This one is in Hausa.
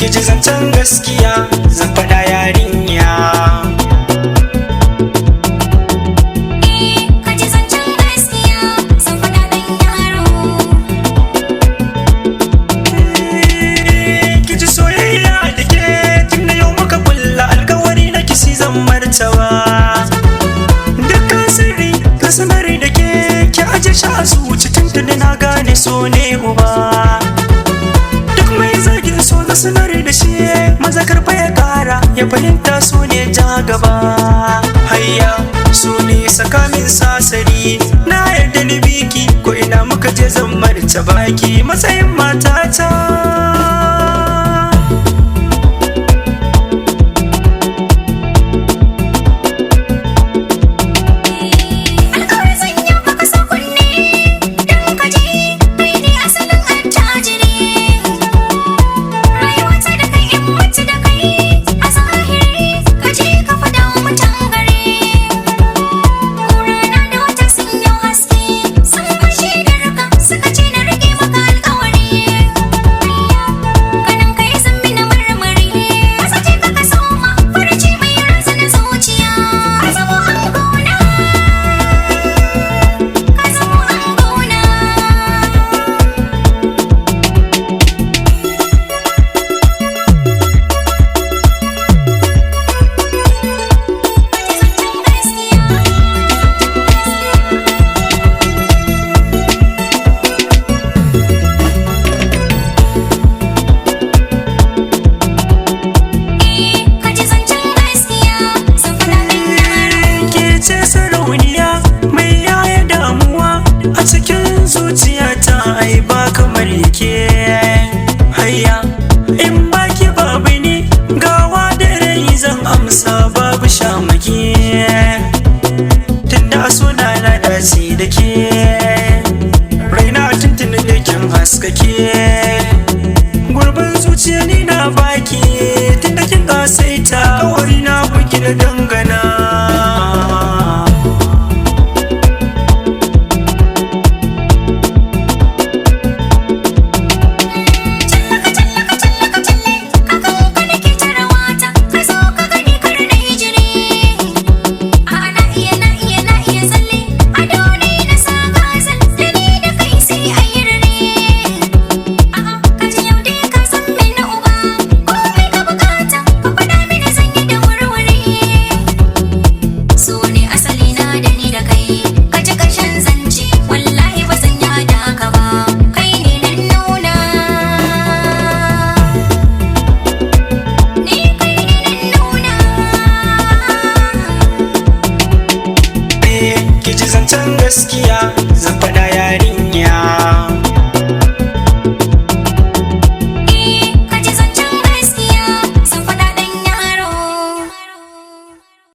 ki ji zancen gaskiya zan faɗa yarinya. Ka ji zancen gaskiya zan faɗa ɗan yaro. Ki ji soyayya da ke tun da yau muka kulla alkawari na kisi zan martaba. Dukkan sirri ka sanar da ke ki aje shi a zuci tuntuni na gane so ne uba. Duk mai zargin so ka sanar da shi maza karfa ya kara ya fahimta so ne ja gaba. Hayya so ne saka min sasari na yarda ni biki ko ina muka je zan martaba ki matsayin matata. Alƙawar zan yi maka sa kunne don ka ji kai ne asalin attajiri. Rayuwata da kai in mutu da kai a zahiri ka je ka faɗa wa mutan gari. Ko rana da wata sun yi haske sun fashe da raka suka ce na rike maka alƙawari. Ganin kai zan bi na marmari kasa ce ka ka soma farce mai razana zuciya. Ka zamo angona. Ka zamo angona. Ka ji zancen gaskiya zan faɗa ɗan yaro. Ke ce sarauniya mai yaya damuwa a cikin zuciyata ai ba kamar yake. Hayya in baki babu ni gawa da rai zan amsa babu shamaki. Tunda suna na dace da ke raina tuntuni da kin haskake. Gurbin zuciya ni na baki tunda kin gasaita